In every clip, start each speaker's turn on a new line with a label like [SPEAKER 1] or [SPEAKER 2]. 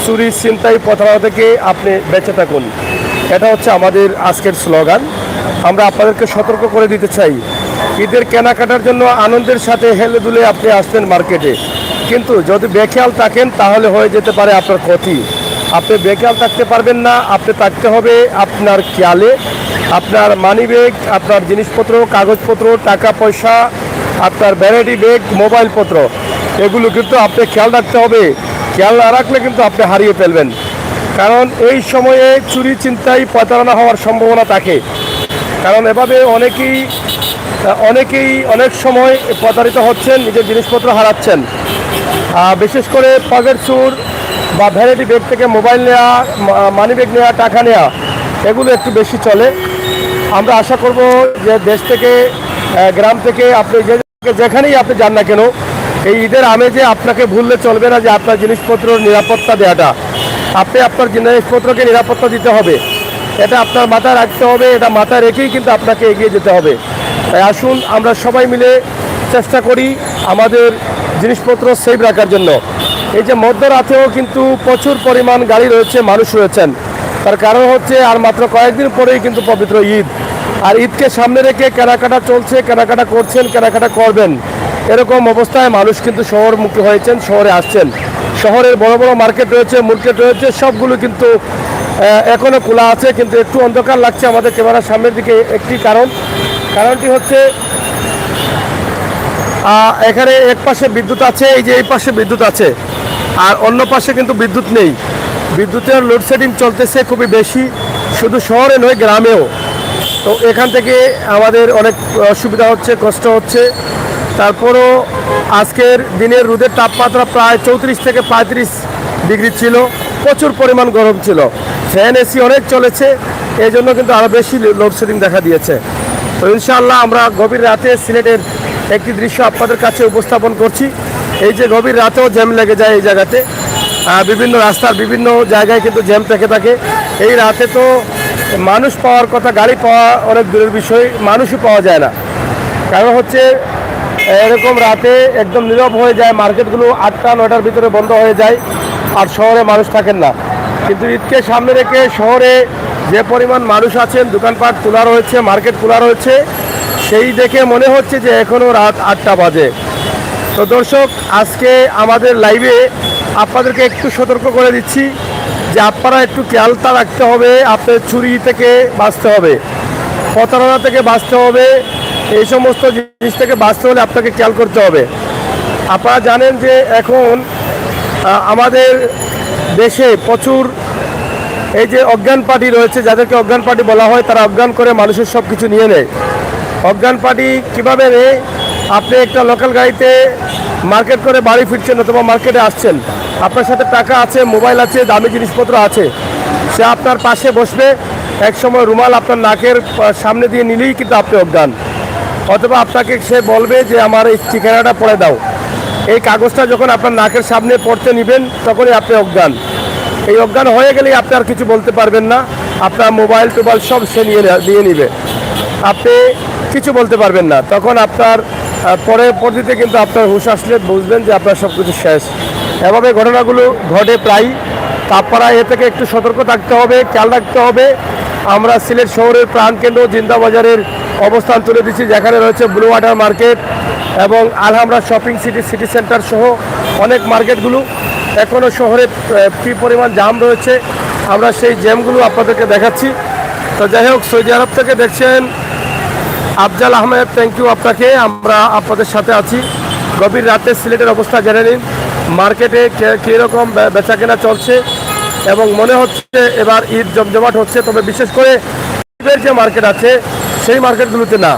[SPEAKER 1] চুরি ছিনতাই প্রতারণা থেকে আপনি বেঁচে থাকুন। এটা হচ্ছে আমাদের আজকের স্লোগান। আমরা আপনাদেরকে সতর্ক করে দিতে চাই, ঈদের কেনাকাটার জন্য আনন্দের সাথে হেলে দুলে আপনি আসবেন মার্কেটে, কিন্তু যদি বেখেয়াল থাকেন তাহলে হয়ে যেতে পারে আপনার ক্ষতি। আপনি বেখেয়াল থাকতে পারবেন না, আপনি থাকতে হবে আপনার খেয়ালে। আপনার মানি ব্যাগ, আপনার জিনিসপত্র, কাগজপত্র, টাকা পয়সা, আপনার ভ্যানিটি ব্যাগ, মোবাইলপত্র, এগুলো কিন্তু আপনি খেয়াল রাখতে হবে। খেয়াল না রাখলে কিন্তু আপনি হারিয়ে ফেলবেন। কারণ এই সময়ে চুরি ছিনতাই প্রতারণা হওয়ার সম্ভাবনা থাকে। কারণ এভাবে অনেকেই অনেক সময় প্রতারিত হচ্ছেন, নিজের জিনিসপত্র হারাচ্ছেন। বিশেষ করে পকেট চুর বা ভ্যানিটি ব্যাগ থেকে মোবাইল নেওয়া, মানি ব্যাগ নেওয়া, টাকা নেওয়া, এগুলো একটু বেশি চলে। আমরা আশা করব যে দেশ থেকে, গ্রাম থেকে, আপনি যেখানেই আপনি যান না কেন, এই ঈদের আমেজে আপনাকে ভুললে চলবে না যে আপনার জিনিসপত্র নিরাপত্তা দেওয়াটা। আপনি আপনার জিনিসপত্রকে নিরাপত্তা দিতে হবে, এটা আপনার মাথায় রাখতে হবে। এটা মাথায় রেখেই কিন্তু আপনাকে এগিয়ে যেতে হবে। তাই আসুন আমরা সবাই মিলে চেষ্টা করি আমাদের জিনিসপত্র সেফ রাখার জন্য। এই যে মধ্যরাতেও কিন্তু প্রচুর পরিমাণ গাড়ি রয়েছে, মানুষ রয়েছেন। তার কারণ হচ্ছে আর মাত্র কয়েকদিন পরেই কিন্তু পবিত্র ঈদ। আর ঈদকে সামনে রেখে কেনাকাটা চলছে, কেনাকাটা করছেন, কেনাকাটা করবেন। এরকম অবস্থায় মানুষ কিন্তু শহরমুখী হয়েছেন, শহরে আসছেন। শহরের বড় বড় মার্কেট রয়েছে, সবগুলো কিন্তু এখনও খোলা আছে, কিন্তু একটু অন্ধকার লাগছে আমাদের ক্যামেরার সামনের দিকে। কারণটি হচ্ছে এখানে এক পাশে বিদ্যুৎ আছে, এই যে এই পাশে বিদ্যুৎ আছে, আর অন্য পাশে কিন্তু বিদ্যুৎ নেই। বিদ্যুতের লোডশেডিং চলতেছে খুবই বেশি, শুধু শহরে নয়, গ্রামেও। তো এখান থেকে আমাদের অনেক অসুবিধা হচ্ছে, কষ্ট হচ্ছে। তারপরও আজকের দিনের রোদের তাপমাত্রা প্রায় 34 থেকে 35 ডিগ্রি ছিল, প্রচুর পরিমাণ গরম ছিল। ফ্যান এসি অনেক চলেছে, এই জন্য কিন্তু আরও বেশি লোডশেডিং দেখা দিয়েছে। তো ইনশাআল্লাহ আমরা গভীর রাতে সিলেটের একটি দৃশ্য আপনাদের কাছে উপস্থাপন করছি। এই যে গভীর রাতেও জ্যাম লেগে যায় এই জায়গাতে, বিভিন্ন রাস্তার বিভিন্ন জায়গায় কিন্তু জ্যাম থেকে থাকে। এই রাতে তো মানুষ পাওয়ার কথা, গাড়ি পাওয়া অনেক দূরের বিষয়, মানুষই পাওয়া যায় না। কারণ হচ্ছে এরকম রাতে একদম নীরব হয়ে যায়, মার্কেটগুলো 8টা-9টার ভিতরে বন্ধ হয়ে যায়, আর শহরে মানুষ থাকেন না। কিন্তু ঈদকে সামনে রেখে শহরে যে পরিমাণ মানুষ আছেন, দোকানপাট খোলা রয়েছে, মার্কেট খোলা রয়েছে, সেই দেখে মনে হচ্ছে যে এখনও রাত 8টা বাজে। তো দর্শক, আজকে আমাদের লাইভে আপনাদেরকে একটু সতর্ক করে দিচ্ছি যে আপনারা একটু খেয়ালটা রাখতে হবে। আপনার চুরি থেকে বাঁচতে হবে, প্রতারণা থেকে বাঁচতে হবে, এই সমস্ত জিনিস থেকে বাঁচতে হলে আপনাকে খেয়াল করতে হবে। আপনারা জানেন যে এখন আমাদের দেশে প্রচুর এই যে অজ্ঞান পার্টি রয়েছে, যাদেরকে অজ্ঞান পার্টি বলা হয়, তারা অজ্ঞান করে মানুষের সব কিছু নিয়ে নেয়। অজ্ঞান পার্টি কীভাবে নেয়? আপনি একটা লোকাল গাড়িতে মার্কেট করে বাড়ি ফিরছেন অথবা মার্কেটে আসছেন, আপনার সাথে টাকা আছে, মোবাইল আছে, দামি জিনিসপত্র আছে, সে আপনার পাশে বসবে, একসময় রুমাল আপনার নাকের সামনে দিয়ে নিলেই কিন্তু আপনি অজ্ঞান। অথবা আপনাকে সে বলবে যে আমার এই ঠিকানাটা পড়ে দাও। এই কাগজটা যখন আপনার নাকের সামনে পড়তে নেবেন তখনই আপনি অজ্ঞান। এই অজ্ঞান হয়ে গেলেই আপনি আর কিছু বলতে পারবেন না, আপনার মোবাইল টোবাইল সব সে নিয়ে নেবে, আপনি কিছু বলতে পারবেন না। তখন আপনার পরবর্তীতে কিন্তু আপনার হুঁশ আসলে বুঝবেন যে আপনার সব কিছু শেষ। এভাবে ঘটনাগুলো ঘটে প্রায়। আপনারা এ থেকে একটু সতর্ক থাকতে হবে, খেয়াল রাখতে হবে। আমরা সিলেট শহরের প্রাণকেন্দ্র জিন্দাবাজারের অবস্থান তুলে দিচ্ছি, যেখানে রয়েছে ব্লু ওয়াটার মার্কেট এবং আলহামরা শপিং সিটি সেন্টার সহ অনেক মার্কেটগুলো। এখনও শহরে কি পরিমাণ জ্যাম রয়েছে, আমরা সেই জ্যামগুলো আপনাদেরকে দেখাচ্ছি। তো যাই হোক, সৌদি আরব থেকে দেখছেন আফজাল আহমেদ, থ্যাংক ইউ আপনাকে। আমরা আপনাদের সাথে আছি। গভীর রাতে সিলেটের অবস্থা জেনে নিন, মার্কেটে কীরকম বেচা কেনা চলছে, এবং মনে হচ্ছে এবার ঈদ জমজমাট হচ্ছে। তবে বিশেষ করে গরিবের যে মার্কেট আছে সেই মার্কেটগুলোতে না,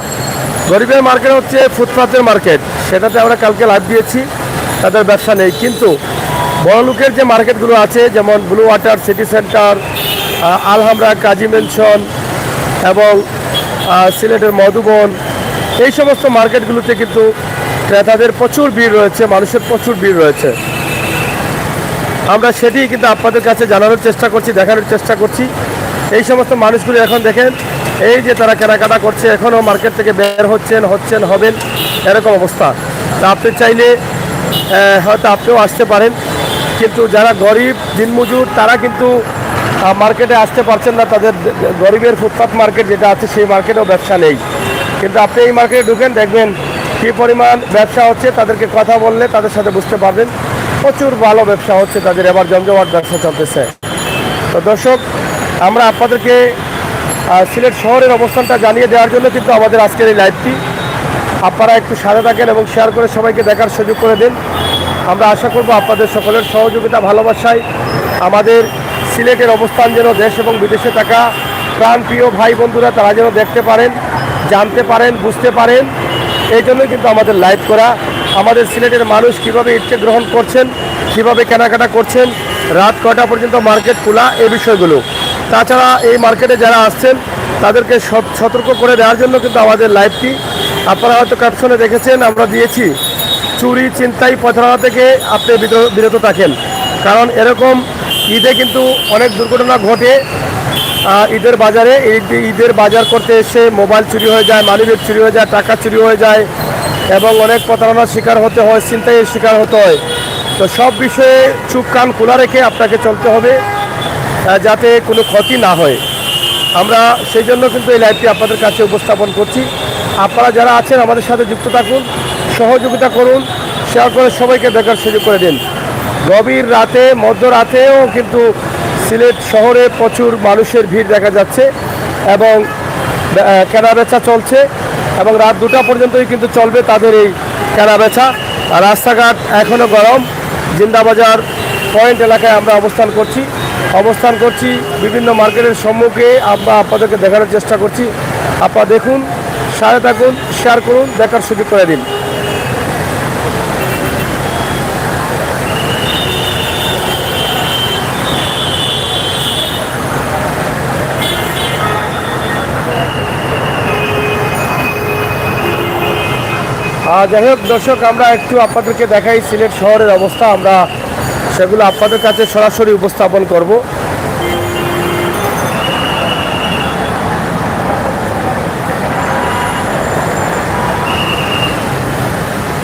[SPEAKER 1] গরিবের মার্কেট হচ্ছে ফুটপাতের মার্কেট, সেটাতে আমরা কালকে লাইভ দিয়েছি, তাদের ব্যবসা নেই। কিন্তু বড় লোকের যে মার্কেটগুলো আছে, যেমন ব্লু ওয়াটার, সিটি সেন্টার, আলহামরা, কাজী মেনশন এবং সিলেটের মধুবন, এই সমস্ত মার্কেটগুলোতে কিন্তু ক্রেতাদের প্রচুর ভিড় রয়েছে, মানুষের প্রচুর ভিড় রয়েছে। আমরা সেটি কিন্তু আপনাদের কাছে জানানোর চেষ্টা করছি, দেখানোর চেষ্টা করছি। এই সমস্ত মানুষগুলো এখন দেখেন, এই যে তারা কেনাকাটা করছে, এখনও মার্কেট থেকে বের হবেন, এরকম অবস্থা। তা আপনি চাইলে হয়তো আপনিও আসতে পারেন। কিন্তু যারা গরিব দিনমজুর তারা কিন্তু মার্কেটে আসতে পারছেন না। তাদের গরিবের ফুটপাত মার্কেট যেটা আছে সেই মার্কেটেও ব্যবসা নেই। কিন্তু আপনি এই মার্কেটে ঢুকেন, দেখবেন কী পরিমাণ ব্যবসা হচ্ছে। তাদেরকে কথা বললে তাদের সাথে বুঝতে পারবেন প্রচুর ভালো ব্যবসা হচ্ছে, তাদের এবার জমজমাট ব্যবসা চলতেছে। তো দর্শক, আমরা আপনাদেরকে সিলেট শহরের অবস্থানটা জানিয়ে দেওয়ার জন্য কিন্তু আমাদের আজকের এই লাইভটি। আপনারা একটু সাথে থাকেন এবং শেয়ার করে সবাইকে দেখার সুযোগ করে দিন। আমরা আশা করব আপনাদের সকলের সহযোগিতা ভালোবাসায় আমাদের সিলেটের অবস্থান যেন দেশ এবং বিদেশে থাকা প্রাণপ্রিয় ভাই বন্ধুরা তারা যেন দেখতে পারেন, জানতে পারেন, বুঝতে পারেন। এই জন্যই কিন্তু আমাদের লাইভ করা। আমাদের সিলেটের মানুষ কীভাবে ঈদকে গ্রহণ করছেন, কীভাবে কেনাকাটা করছেন, রাত কয়টা পর্যন্ত মার্কেট খোলা, এই বিষয়গুলো। তাছাড়া এই মার্কেটে যারা আসছেন তাদেরকে সতর্ক করে দেওয়ার জন্য কিন্তু আমাদের লাইভটি। আপনারা হয়তো ক্যাপশনে দেখেছেন আমরা দিয়েছি, চুরি ছিনতাই প্রতারণা থেকে আপনি বিরত থাকেন। কারণ এরকম ঈদে কিন্তু অনেক দুর্ঘটনা ঘটে। ঈদের বাজারে ঈদের বাজার করতে এসে মোবাইল চুরি হয়ে যায়, মানিব্যাগ চুরি হয়ে যায়, টাকা চুরি হয়ে যায় এবং অনেক প্রতারণার শিকার হতে হয়, ছিনতাইয়ের শিকার হতে হয়। তো সব বিষয়ে চোখ কান খোলা রেখে আপনাকে চলতে হবে যাতে কোনো ক্ষতি না হয়। আমরা সেই জন্য কিন্তু এই লাইভটি আপনাদের কাছে উপস্থাপন করছি। আপনারা যারা আছেন আমাদের সাথে যুক্ত থাকুন, সহযোগিতা করুন, শেয়ার করে সবাইকে দেখার সুযোগ করে দিন। গভীর রাতে, মধ্যরাতেও কিন্তু সিলেট শহরে প্রচুর মানুষের ভিড় দেখা যাচ্ছে এবং কেনাবেচা চলছে এবং রাত 2টা পর্যন্তই কিন্তু চলবে তাদের এই কেনাবেচা। রাস্তাঘাট এখনও গরম। জিন্দাবাজার পয়েন্ট এলাকায় আমরা অবস্থান করছি বিভিন্ন মার্কেটের সম্মুখে। আমরা আপনাদেরকে দেখানোর চেষ্টা করছি। আপনারা দেখুন, সাথে থাকুন, শেয়ার করুন, দেখার সুযোগ করে দিন। যাই হোক দর্শক, আমরা একটু আপনাদেরকে দেখাই সিলেট শহরের অবস্থা। আমরা সেগুলো আপনাদের কাছে সরাসরি উপস্থাপন করব।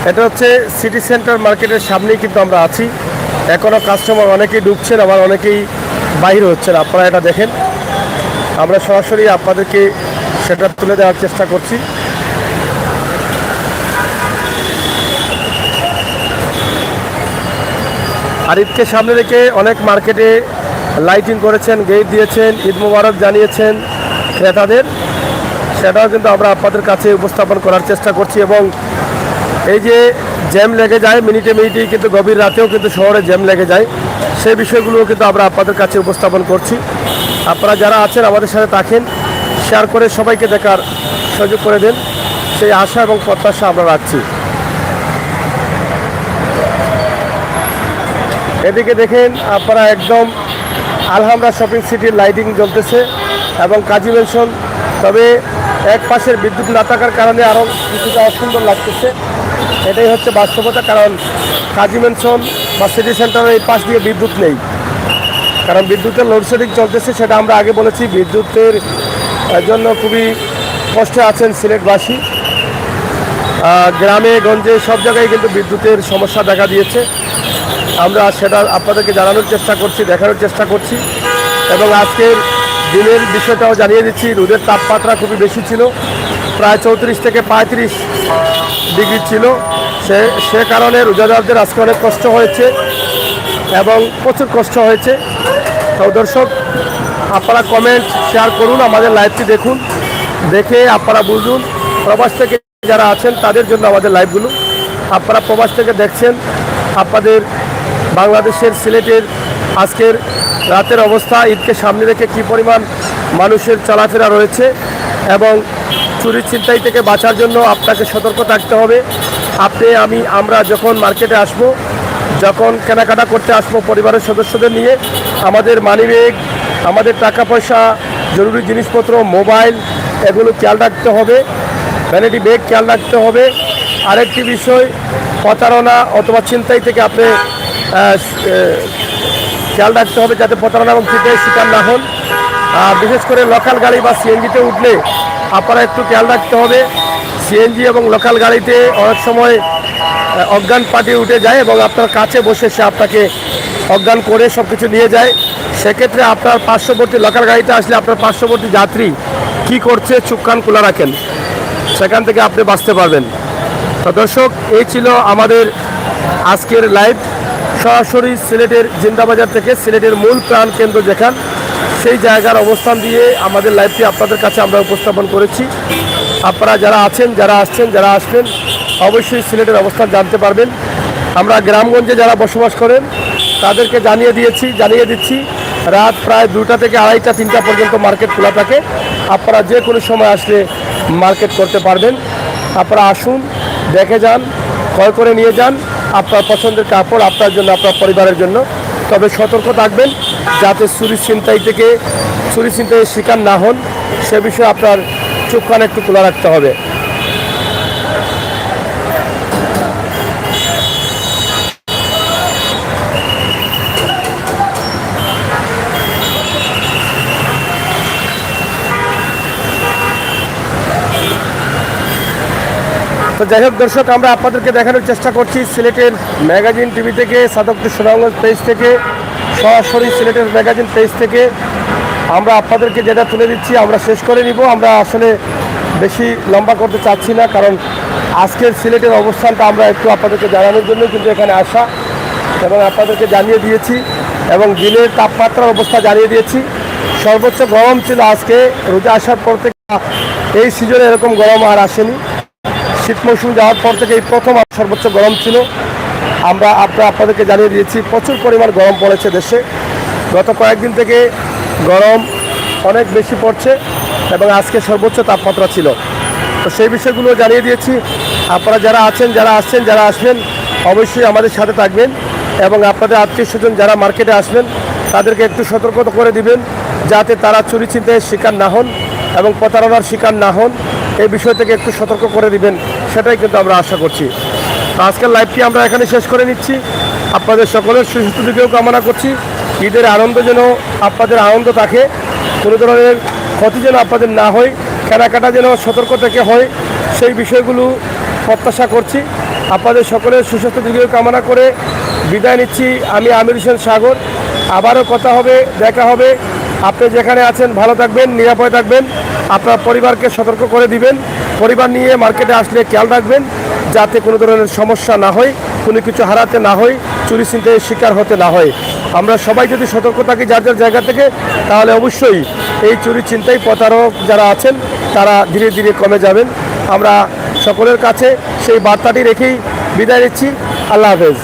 [SPEAKER 1] এটা হচ্ছে সিটি সেন্টার মার্কেটের সামনেই কিন্তু আমরা আছি। এখনও কাস্টমার অনেকেই ঢুকছেন, আবার অনেকেই বাইরে হচ্ছেন। আপনারা এটা দেখেন, আমরা সরাসরি আপনাদেরকে সেটা তুলে দেওয়ার চেষ্টা করছি। আর ঈদকে সামনে রেখে অনেক মার্কেটে লাইটিং করেছেন, গেট দিয়েছেন, ঈদ মোবারক জানিয়েছেন ক্রেতাদের। সেটাও কিন্তু আমরা আপনাদের কাছে উপস্থাপন করার চেষ্টা করছি। এবং এই যে জ্যাম লেগে যায় মিনিটে মিনিটেই, কিন্তু গভীর রাতেও কিন্তু শহরে জ্যাম লেগে যায়, সেই বিষয়গুলোও কিন্তু আমরা আপনাদের কাছে উপস্থাপন করছি। আপনারা যারা আছেন আমাদের সাথে থাকেন, শেয়ার করে সবাইকে দেখার সুযোগ করে দেন, সেই আশা এবং প্রত্যাশা আমরা রাখছি। এদিকে দেখেন আপনারা একদম আলহামরা শপিং সিটির লাইটিং জ্বলতেছে এবং কাজী ম্যানশন। তবে এক পাশের বিদ্যুৎ না থাকার কারণে আরও কিছুটা অসুন্দর লাগতেছে। এটাই হচ্ছে বাস্তবতা। কারণ কাজী ম্যানশন বা সিটি সেন্টারের এই পাশ দিয়ে বিদ্যুৎ নেই, কারণ বিদ্যুতের লোডশেডিং চলতেছে। সেটা আমরা আগে বলেছি, বিদ্যুতের জন্য খুবই কষ্টে আছেন সিলেটবাসী। গ্রামে গঞ্জে সব জায়গায় কিন্তু বিদ্যুতের সমস্যা দেখা দিয়েছে। আমরা সেটা আপনাদেরকে জানানোর চেষ্টা করছি, দেখানোর চেষ্টা করছি। এবং আজকের দিনের বিষয়টাও জানিয়ে দিচ্ছি। রোদের তাপমাত্রা খুবই বেশি ছিল, প্রায় 34 থেকে 35 ডিগ্রি ছিল। সে কারণে রোজাদারদের আজকে অনেক কষ্ট হয়েছে এবং প্রচুর কষ্ট হয়েছে। তো দর্শক, আপনারা কমেন্ট শেয়ার করুন, আমাদের লাইভটি দেখুন, দেখে আপনারা বুঝুন। প্রবাস থেকে যারা আছেন তাদের জন্য আমাদের লাইভগুলো। আপনারা প্রবাস থেকে দেখছেন, আপনাদের বাংলাদেশের সিলেটের আজকের রাতের অবস্থা, ঈদকে সামনে রেখে কী পরিমাণ মানুষের চলাফেরা রয়েছে এবং চুরি ছিনতাই থেকে বাঁচার জন্য আপনাকে সতর্ক থাকতে হবে। আমরা যখন মার্কেটে আসব, যখন কেনাকাটা করতে আসবো পরিবারের সদস্যদের নিয়ে, আমাদের মানিব্যাগ, আমাদের টাকা পয়সা, জরুরি জিনিসপত্র, মোবাইল, এগুলো খেয়াল রাখতে হবে। ভ্যানিটি ব্যাগ খেয়াল রাখতে হবে। আরেকটি বিষয়, প্রতারণা অথবা ছিনতাই থেকে আপনি খেয়াল রাখতে হবে যাতে প্রতারণা এবং ছিনতাইয়ের শিকার না হন। বিশেষ করে লোকাল গাড়ি বা সিএনজিতে উঠলে আপনারা একটু খেয়াল রাখতে হবে। সিএনজি এবং লোকাল গাড়িতে অনেক সময় অজ্ঞান পার্টি উঠে যায় এবং আপনার কাছে বসে সে আপনাকে অজ্ঞান করে সব কিছু নিয়ে যায়। সেক্ষেত্রে আপনার পার্শ্ববর্তী লোকাল গাড়িতে আসলে আপনার পার্শ্ববর্তী যাত্রী কি করছে চোখ কান খোলা রাখেন, সেখান থেকে আপনি বাঁচতে পারবেন। তো দর্শক, এই ছিল আমাদের আজকের লাইভ, সরাসরি সিলেটের জিন্দাবাজার থেকে, সিলেটের মূল প্রাণ কেন্দ্র যেখান, সেই জায়গার অবস্থান দিয়ে আমাদের লাইভটি আপনাদের কাছে আমরা উপস্থাপন করেছি। আপনারা যারা আছেন, যারা আসছেন, যারা আসবেন, অবশ্যই সিলেটের অবস্থান জানতে পারবেন। আমরা গ্রামগঞ্জে যারা বসবাস করেন তাদেরকে জানিয়ে দিচ্ছি রাত প্রায় 2টা থেকে 2:30, 3টা পর্যন্ত মার্কেট খোলা থাকে। আপনারা যে কোনো সময় আসলে মার্কেট করতে পারবেন। আপনারা আসুন, দেখে যান, ক্রয় করে নিয়ে যান আপনার পছন্দের কাপড় আপনার জন্য, আপনার পরিবারের জন্য। তবে সতর্ক থাকবেন যাতে চুরি ছিনতাইয়ের শিকার না হন, সে বিষয়ে আপনার চোখ কান একটু খোলা রাখতে হবে। তো যাই হোক দর্শক, আমরা আপনাদেরকে দেখানোর চেষ্টা করছি সিলেটের ম্যাগাজিন টিভি থেকে, সাদকপুর সুনামগঞ্জ পেজ থেকে, সরাসরি সিলেটের ম্যাগাজিন পেজ থেকে আমরা আপনাদেরকে যেটা তুলে দিচ্ছি আমরা শেষ করে নিব। আমরা আসলে বেশি লম্বা করতে চাচ্ছি না, কারণ আজকের সিলেটের অবস্থানটা আমরা একটু আপনাদেরকে জানানোর জন্য কিন্তু এখানে আসা, এবং আপনাদেরকে জানিয়ে দিয়েছি, এবং দিনের তাপমাত্রার অবস্থা জানিয়ে দিয়েছি। সর্বোচ্চ গরম ছিল আজকে, রোজা আসার পর থেকে এই সিজনে এরকম গরম আর আসেনি। শীত মৌসুম যাওয়ার পর থেকে এই প্রথম সর্বোচ্চ গরম ছিল। আমরা আপনাদেরকে জানিয়ে দিয়েছি প্রচুর পরিমাণ গরম পড়েছে দেশে। গত কয়েকদিন থেকে গরম অনেক বেশি পড়ছে এবং আজকে সর্বোচ্চ তাপমাত্রা ছিল। তো সেই বিষয়গুলো জানিয়ে দিয়েছি। আপনারা যারা আছেন, যারা আসছেন, যারা আসবেন, অবশ্যই আমাদের সাথে থাকবেন এবং আপনাদের আত্মীয় স্বজন যারা মার্কেটে আসবেন তাদেরকে একটু সতর্ক করে দিবেন যাতে তারা চুরি ছিনতাইয়ের শিকার না হন এবং প্রতারণার শিকার না হন। এই বিষয় থেকে একটু সতর্ক করে দিবেন, সেটাই কিন্তু আমরা আশা করছি। তো আজকের লাইভটি আমরা এখানে শেষ করে নিচ্ছি। আপনাদের সকলের সুস্বাস্থ্য দিকেও কামনা করছি। ঈদের আনন্দ যেন আপনাদের আনন্দ থাকে, কোনো ধরনের ক্ষতি যেন আপনাদের না হয়, কেনাকাটা যেন সতর্ক থেকে হয়, সেই বিষয়গুলো প্রত্যাশা করছি। আপনাদের সকলের সুস্বাস্থ্য দিকেও কামনা করে বিদায় নিচ্ছি। আমি আমির হোসেন সাগর। আবারও কথা হবে, দেখা হবে। আপনি যেখানে আছেন ভালো থাকবেন, নিরাপদে থাকবেন, আপনার পরিবারকে সতর্ক করে দিবেন। পরিবার নিয়ে মার্কেটে আসলে খেয়াল রাখবেন যাতে কোনো ধরনের সমস্যা না হয়, কোনো কিছু হারাতে না হয়, চুরি ছিনতাইয়ের শিকার হতে না হয়। আমরা সবাই যদি সতর্ক থাকি যার যার জায়গা থেকে, তাহলে অবশ্যই এই চুরি ছিনতাই প্রতারক যারা আছেন তারা ধীরে ধীরে কমে যাবেন। আমরা সকলের কাছে সেই বার্তাটি রেখেই বিদায় নিচ্ছি। আল্লাহ হাফেজ।